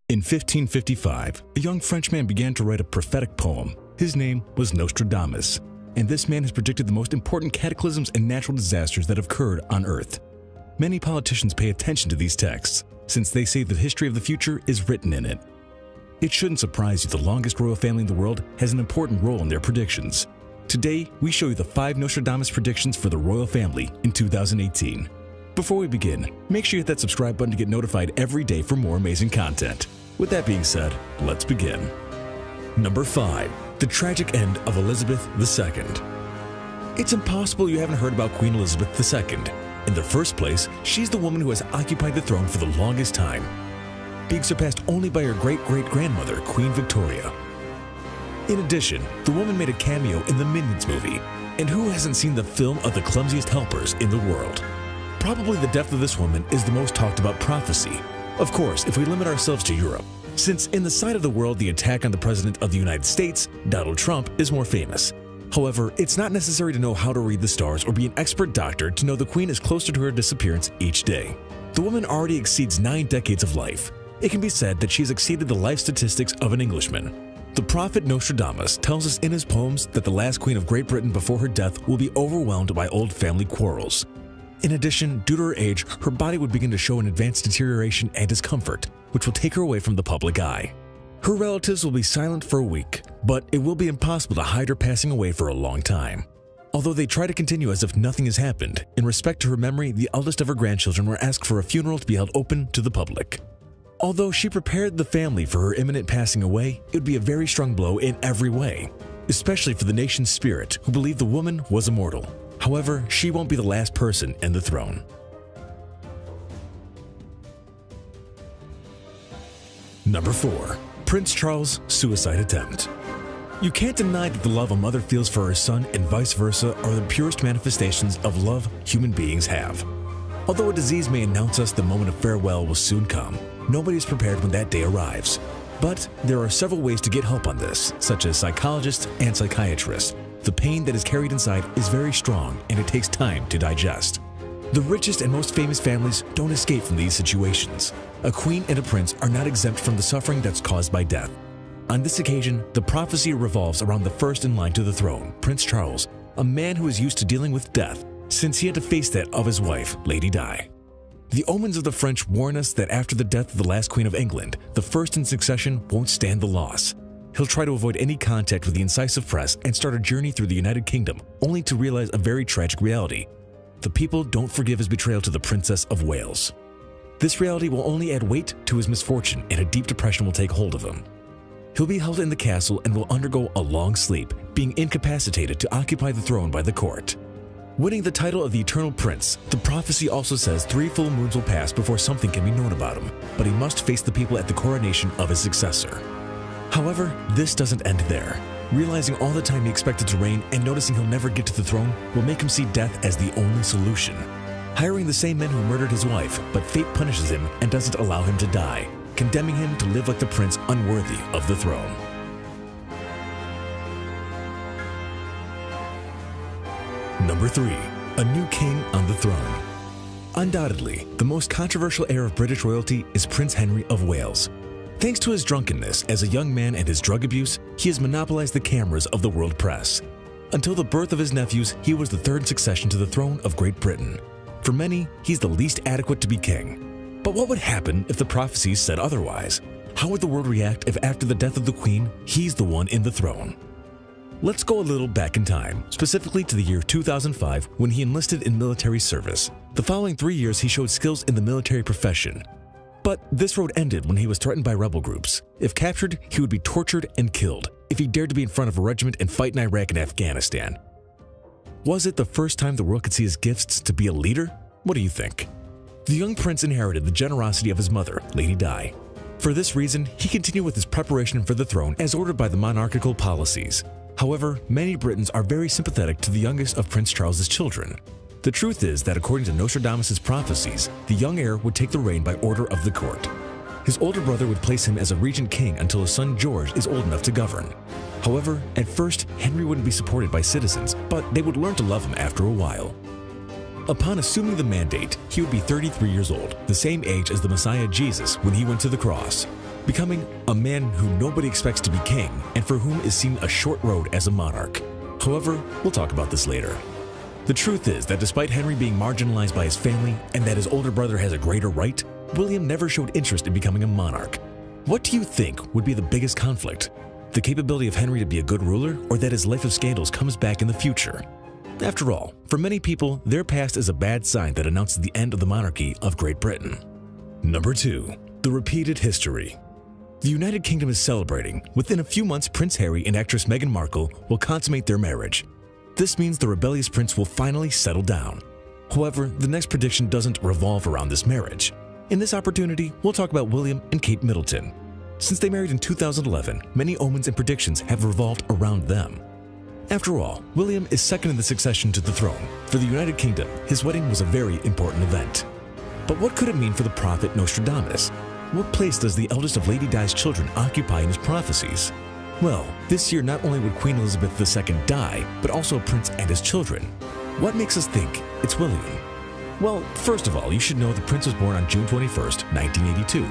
In 1555, a young Frenchman began to write a prophetic poem. His name was Nostradamus, and this man has predicted the most important cataclysms and natural disasters that have occurred on Earth. Many politicians pay attention to these texts, since they say the history of the future is written in it. It shouldn't surprise you the longest royal family in the world has an important role in their predictions. Today, we show you the 5 Nostradamus predictions for the royal family in 2018. Before we begin, make sure you hit that subscribe button to get notified every day for more amazing content. With that being said, let's begin. Number 5. The tragic end of Elizabeth II. It's impossible you haven't heard about Queen Elizabeth II. In the first place, she's the woman who has occupied the throne for the longest time, being surpassed only by her great-great-grandmother, Queen Victoria. In addition, the woman made a cameo in the Minions movie, and who hasn't seen the film of the clumsiest helpers in the world? Probably the death of this woman is the most talked about prophecy. Of course, if we limit ourselves to Europe, since in the side of the world the attack on the President of the United States, Donald Trump, is more famous. However, it's not necessary to know how to read the stars or be an expert doctor to know the Queen is closer to her disappearance each day. The woman already exceeds 9 decades of life. It can be said that she has exceeded the life statistics of an Englishman. The prophet Nostradamus tells us in his poems that the last Queen of Great Britain before her death will be overwhelmed by old family quarrels. In addition, due to her age, her body would begin to show an advanced deterioration and discomfort, which will take her away from the public eye. Her relatives will be silent for a week, but it will be impossible to hide her passing away for a long time. Although they try to continue as if nothing has happened, in respect to her memory, the eldest of her grandchildren were asked for a funeral to be held open to the public. Although she prepared the family for her imminent passing away, it would be a very strong blow in every way, especially for the nation's spirit who believed the woman was immortal. However, she won't be the last person in the throne. Number 4. Prince Charles' suicide attempt. You can't deny that the love a mother feels for her son and vice versa are the purest manifestations of love human beings have. Although a disease may announce us the moment of farewell will soon come, nobody is prepared when that day arrives. But there are several ways to get help on this, such as psychologists and psychiatrists. The pain that is carried inside is very strong and it takes time to digest. The richest and most famous families don't escape from these situations. A queen and a prince are not exempt from the suffering that's caused by death. On this occasion, the prophecy revolves around the first in line to the throne, Prince Charles, a man who is used to dealing with death since he had to face that of his wife, Lady Di. The omens of the French warn us that after the death of the last Queen of England, the first in succession won't stand the loss. He'll try to avoid any contact with the incisive press and start a journey through the United Kingdom, only to realize a very tragic reality. The people don't forgive his betrayal to the Princess of Wales. This reality will only add weight to his misfortune, and a deep depression will take hold of him. He'll be held in the castle and will undergo a long sleep, being incapacitated to occupy the throne by the court. Winning the title of the Eternal Prince, the prophecy also says 3 full moons will pass before something can be known about him, but he must face the people at the coronation of his successor. However, this doesn't end there. Realizing all the time he expected to reign and noticing he'll never get to the throne will make him see death as the only solution. Hiring the same men who murdered his wife, but fate punishes him and doesn't allow him to die, condemning him to live like the prince unworthy of the throne. Number 3. A new king on the throne. Undoubtedly, the most controversial heir of British royalty is Prince Henry of Wales. Thanks to his drunkenness as a young man and his drug abuse, he has monopolized the cameras of the world press. Until the birth of his nephews, he was the 3rd in succession to the throne of Great Britain. For many, he's the least adequate to be king. But what would happen if the prophecies said otherwise? How would the world react if after the death of the Queen, he's the one in the throne? Let's go a little back in time, specifically to the year 2005 when he enlisted in military service. The following 3 years he showed skills in the military profession. But this road ended when he was threatened by rebel groups. If captured, he would be tortured and killed if he dared to be in front of a regiment and fight in Iraq and Afghanistan. Was it the first time the world could see his gifts to be a leader? What do you think? The young prince inherited the generosity of his mother, Lady Di. For this reason, he continued with his preparation for the throne as ordered by the monarchical policies. However, many Britons are very sympathetic to the youngest of Prince Charles's children. The truth is that according to Nostradamus' prophecies, the young heir would take the reign by order of the court. His older brother would place him as a regent king until his son George is old enough to govern. However, at first, Henry wouldn't be supported by citizens, but they would learn to love him after a while. Upon assuming the mandate, he would be 33 years old, the same age as the Messiah Jesus when he went to the cross. becoming a man who nobody expects to be king and for whom is seen a short road as a monarch. However, we'll talk about this later. The truth is that despite Henry being marginalized by his family and that his older brother has a greater right, William never showed interest in becoming a monarch. What do you think would be the biggest conflict? The capability of Henry to be a good ruler, or that his life of scandals comes back in the future? After all, for many people, their past is a bad sign that announces the end of the monarchy of Great Britain. Number 2. The repeated history. The United Kingdom is celebrating. Within a few months, Prince Harry and actress Meghan Markle will consummate their marriage. This means the rebellious prince will finally settle down. However, the next prediction doesn't revolve around this marriage. In this opportunity, we'll talk about William and Kate Middleton. Since they married in 2011, many omens and predictions have revolved around them. After all, William is second in the succession to the throne. For the United Kingdom, his wedding was a very important event. But what could it mean for the prophet Nostradamus? What place does the eldest of Lady Di's children occupy in his prophecies? Well, this year not only would Queen Elizabeth II die, but also a prince and his children. What makes us think it's William? Well, first of all, you should know the prince was born on June 21st, 1982.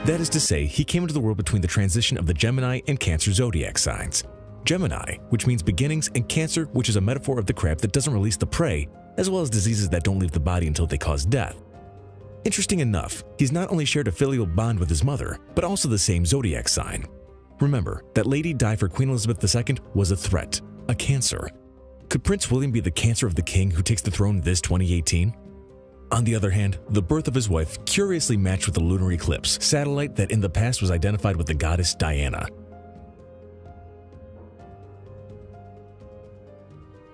That is to say, he came into the world between the transition of the Gemini and Cancer zodiac signs. Gemini, which means beginnings, and Cancer, which is a metaphor of the crab that doesn't release the prey, as well as diseases that don't leave the body until they cause death. Interesting enough, he's not only shared a filial bond with his mother, but also the same zodiac sign. Remember that Lady Di for Queen Elizabeth II was a threat, a Cancer. Could Prince William be the Cancer of the king who takes the throne this 2018? On the other hand, the birth of his wife curiously matched with the lunar eclipse satellite that in the past was identified with the goddess Diana.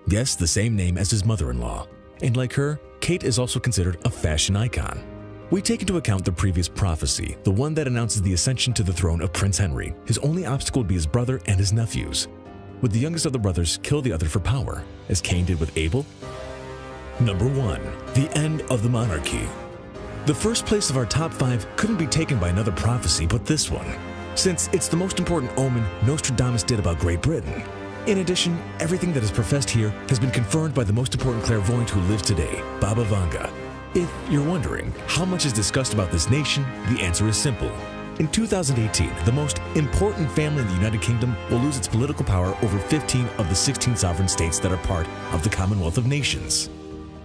Yes, the same name as his mother-in-law. And like her, Kate is also considered a fashion icon. We take into account the previous prophecy, the one that announces the ascension to the throne of Prince Henry. His only obstacle would be his brother and his nephews. Would the youngest of the brothers kill the other for power, as Cain did with Abel? Number 1. The end of the monarchy. The first place of our top 5 couldn't be taken by another prophecy but this one, since it's the most important omen Nostradamus did about Great Britain. In addition, everything that is professed here has been confirmed by the most important clairvoyant who lives today, Baba Vanga. If you're wondering how much is discussed about this nation, the answer is simple. In 2018, the most important family in the United Kingdom will lose its political power over 15 of the 16 sovereign states that are part of the Commonwealth of Nations.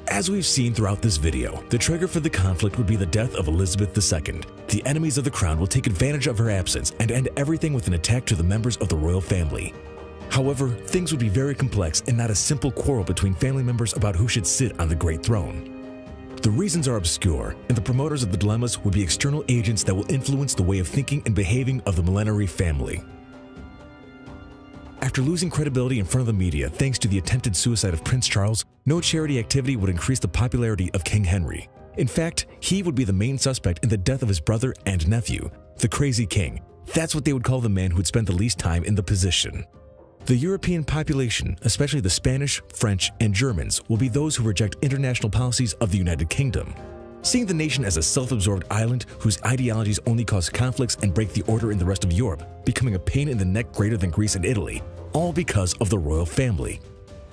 As we've seen throughout this video, the trigger for the conflict would be the death of Elizabeth II. The enemies of the crown will take advantage of her absence and end everything with an attack to the members of the royal family. However, things would be very complex and not a simple quarrel between family members about who should sit on the great throne. The reasons are obscure, and the promoters of the dilemmas would be external agents that will influence the way of thinking and behaving of the millenary family. After losing credibility in front of the media thanks to the attempted suicide of Prince Charles, no charity activity would increase the popularity of King Henry. In fact, he would be the main suspect in the death of his brother and nephew, the Crazy King. That's what they would call the man who would spend the least time in the position. The European population, especially the Spanish, French, and Germans, will be those who reject international policies of the United Kingdom. Seeing the nation as a self-absorbed island whose ideologies only cause conflicts and break the order in the rest of Europe, becoming a pain in the neck greater than Greece and Italy, all because of the royal family.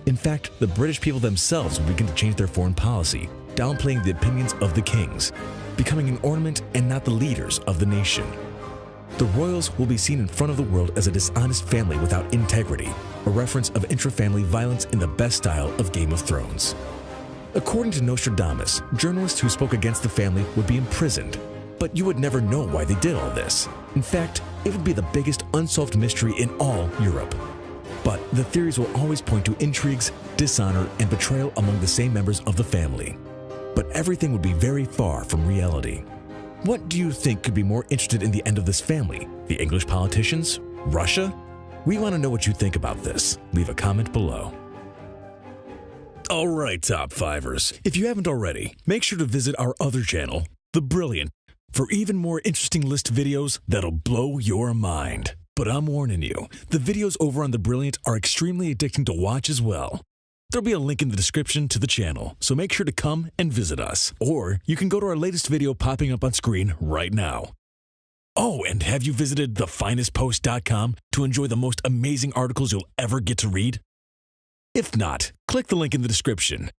In fact, the British people themselves will begin to change their foreign policy, downplaying the opinions of the kings, becoming an ornament and not the leaders of the nation. The royals will be seen in front of the world as a dishonest family without integrity, a reference of intra-family violence in the best style of Game of Thrones. According to Nostradamus, journalists who spoke against the family would be imprisoned, but you would never know why they did all this. In fact, it would be the biggest unsolved mystery in all Europe. But the theories will always point to intrigues, dishonor, and betrayal among the same members of the family. But everything would be very far from reality. What do you think could be more interested in the end of this family? The English politicians? Russia? We want to know what you think about this. Leave a comment below. Alright, Top 5ers, if you haven't already, make sure to visit our other channel, The Brilliant, for even more interesting list videos that'll blow your mind. But I'm warning you, the videos over on The Brilliant are extremely addicting to watch as well. There'll be a link in the description to the channel, so make sure to come and visit us. Or you can go to our latest video popping up on screen right now. Oh, and have you visited thefinestpost.com to enjoy the most amazing articles you'll ever get to read? If not, click the link in the description.